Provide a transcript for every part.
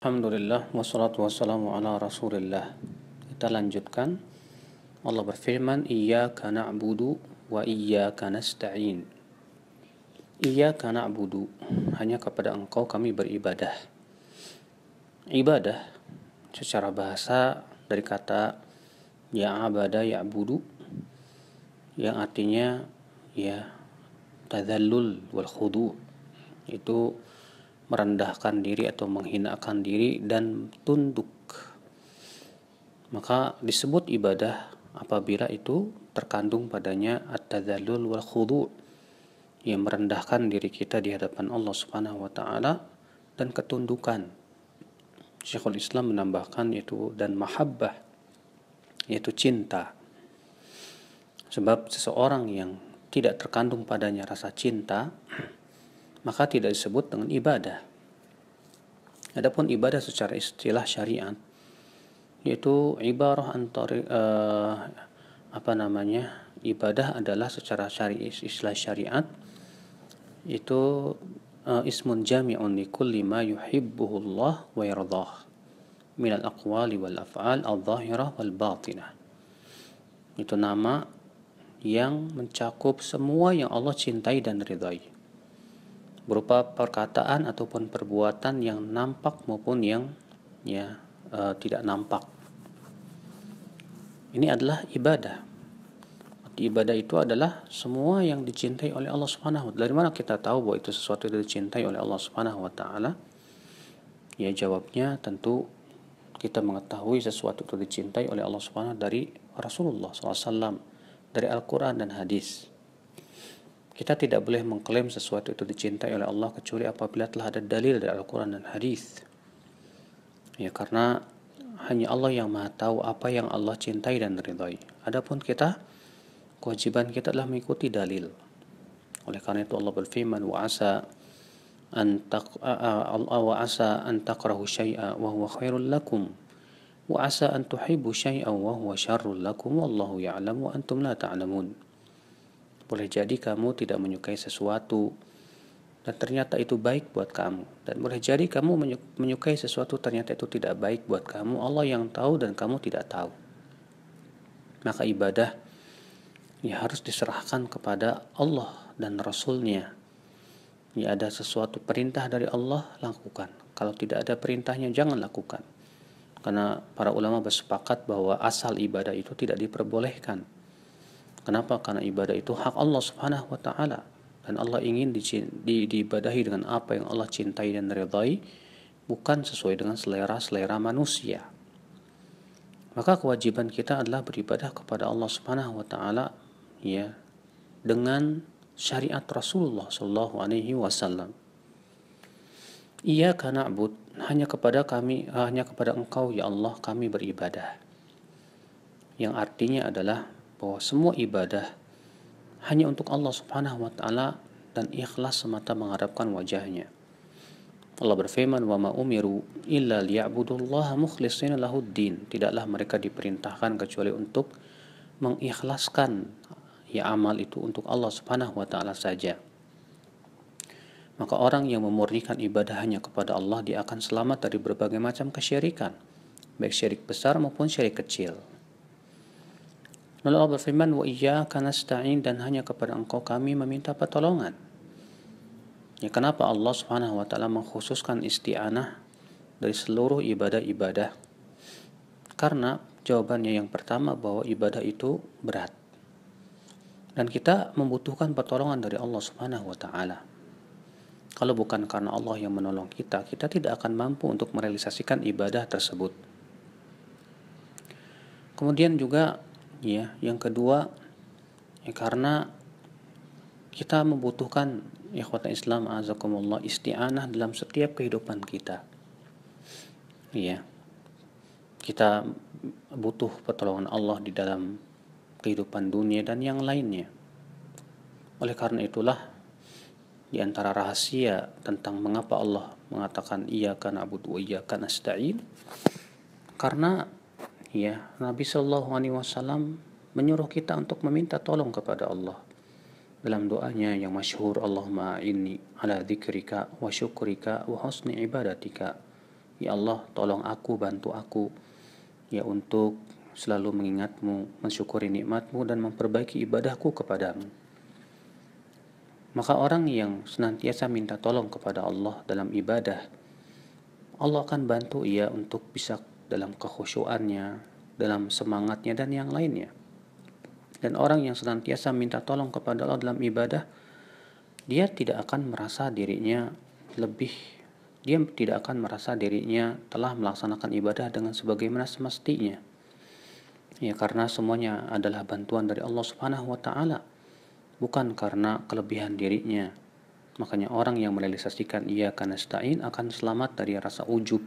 Alhamdulillah wassalatu wassalamu ala Rasulillah. Kita lanjutkan. Allah berfirman, Iyyaka na'budu wa iyyaka nasta'in. Iyyaka na'budu, hanya kepada Engkau kami beribadah. Ibadah secara bahasa dari kata ya'abada ya'budu, yang artinya tadallul wal khudu', itu merendahkan diri atau menghinakan diri dan tunduk. Maka disebut ibadah apabila itu terkandung padanya at-tadallul wal khudu', yang merendahkan diri kita di hadapan Allah Subhanahu wa taala dan ketundukan. Syekhul Islam menambahkan itu dan mahabbah, yaitu cinta. Sebab seseorang yang tidak terkandung padanya rasa cinta, maka tidak disebut dengan ibadah. Adapun ibadah secara istilah syariat, yaitu ibarah antara ibadah adalah secara istilah syariat itu ismun jami'un li kulli ma yuhibbuhu Allah wa yardah min al-aqwali wal af'al al-zahirah wal batinah. Itu nama yang mencakup semua yang Allah cintai dan ridhai, berupa perkataan ataupun perbuatan yang nampak maupun yang tidak nampak. Ini adalah ibadah. Ibadah itu adalah semua yang dicintai oleh Allah Subhanahu wa taala. Dari mana kita tahu bahwa itu sesuatu yang dicintai oleh Allah Subhanahu wa taala? Ya, jawabnya tentu kita mengetahui sesuatu itu dicintai oleh Allah Subhanahu wa taala dari Rasulullah SAW, dari Al-Quran dan hadis. Kita tidak boleh mengklaim sesuatu itu dicintai oleh Allah kecuali apabila telah ada dalil dari Al-Quran dan hadis. Ya, karena hanya Allah yang Maha tahu apa yang Allah cintai dan ridhai. Adapun kita, kewajiban kita adalah mengikuti dalil. Oleh karena itu Allah berfirman, wa asa an takrahu syai'a wa huwa khairul lakum wa asa an tuhibbu syai'an wa huwa syarrul lakum wallahu ya'lamu wa antum la ta'lamun. Boleh jadi kamu tidak menyukai sesuatu dan ternyata itu baik buat kamu, dan boleh jadi kamu menyukai sesuatu ternyata itu tidak baik buat kamu. Allah yang tahu dan kamu tidak tahu. Maka ibadah harus diserahkan kepada Allah dan Rasulnya. Ada sesuatu perintah dari Allah, lakukan. Kalau tidak ada perintahnya, jangan lakukan. Karena para ulama bersepakat bahwa asal ibadah itu tidak diperbolehkan. Kenapa? Karena ibadah itu hak Allah Subhanahu wa taala, dan Allah ingin diibadahi dengan apa yang Allah cintai dan ridhai, bukan sesuai dengan selera manusia. Maka kewajiban kita adalah beribadah kepada Allah Subhanahu wa taala dengan syariat Rasulullah sallallahu alaihi wasallam. Iyyaka na'bud, hanya kepada Engkau ya Allah kami beribadah. Yang artinya adalah bahwa semua ibadah hanya untuk Allah Subhanahu wa taala dan ikhlas semata mengharapkan wajahnya. Allah berfirman, wa ma umiru illa liya'budullaha mukhlishina lahuddin. Tidaklah mereka diperintahkan kecuali untuk mengikhlaskan amal itu untuk Allah Subhanahu wa taala saja. Maka orang yang memurnikan ibadah hanya kepada Allah, dia akan selamat dari berbagai macam kesyirikan, baik syirik besar maupun syirik kecil. Lalu Allah berfirman, wa iyyaka nasta'in, dan hanya kepada Engkau kami meminta pertolongan. Kenapa Allah Subhanahu wa taala mengkhususkan isti'anah dari seluruh ibadah-ibadah? Karena jawabannya yang pertama bahwa ibadah itu berat, dan kita membutuhkan pertolongan dari Allah Subhanahu wa taala. Kalau bukan karena Allah yang menolong kita, kita tidak akan mampu untuk merealisasikan ibadah tersebut. Kemudian juga yang kedua, karena kita membutuhkan ikhwata Islam azakumullah isti'anah dalam setiap kehidupan kita. Kita butuh pertolongan Allah di dalam kehidupan dunia dan yang lainnya. Oleh karena itulah, di antara rahasia tentang mengapa Allah mengatakan iyyaka na'budu wa iyyaka nasta'in, karena Nabi sallallahu alaihi wasallam menyuruh kita untuk meminta tolong kepada Allah dalam doanya yang masyhur, Allahumma inni ala dzikrika wa syukrika wa husni ibadatika. ya Allah tolong aku, bantu aku ya untuk selalu mengingatmu, mensyukuri nikmatmu dan memperbaiki ibadahku kepadamu. Maka orang yang senantiasa minta tolong kepada Allah dalam ibadah, Allah akan bantu ia untuk bisa dalam kekhusyuannya, dalam semangatnya dan yang lainnya. Dan orang yang senantiasa minta tolong kepada Allah dalam ibadah, dia tidak akan merasa dirinya lebih, dia tidak akan merasa dirinya telah melaksanakan ibadah dengan sebagaimana semestinya. Ya, karena semuanya adalah bantuan dari Allah Subhanahu wa taala, bukan karena kelebihan dirinya. Makanya orang yang merealisasikan iyyaka nasta'in akan selamat dari rasa ujub,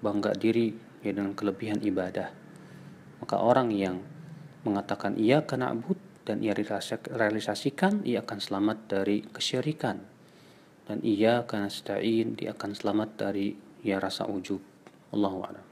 bangga diri ya dengan kelebihan ibadah. Maka orang yang mengatakan iyyaka na'bud dan ia realisasikan, ia akan selamat dari kesyirikan. Dan iyyaka nasta'in, dia akan selamat dari ya rasa ujub. Allahu a'lam.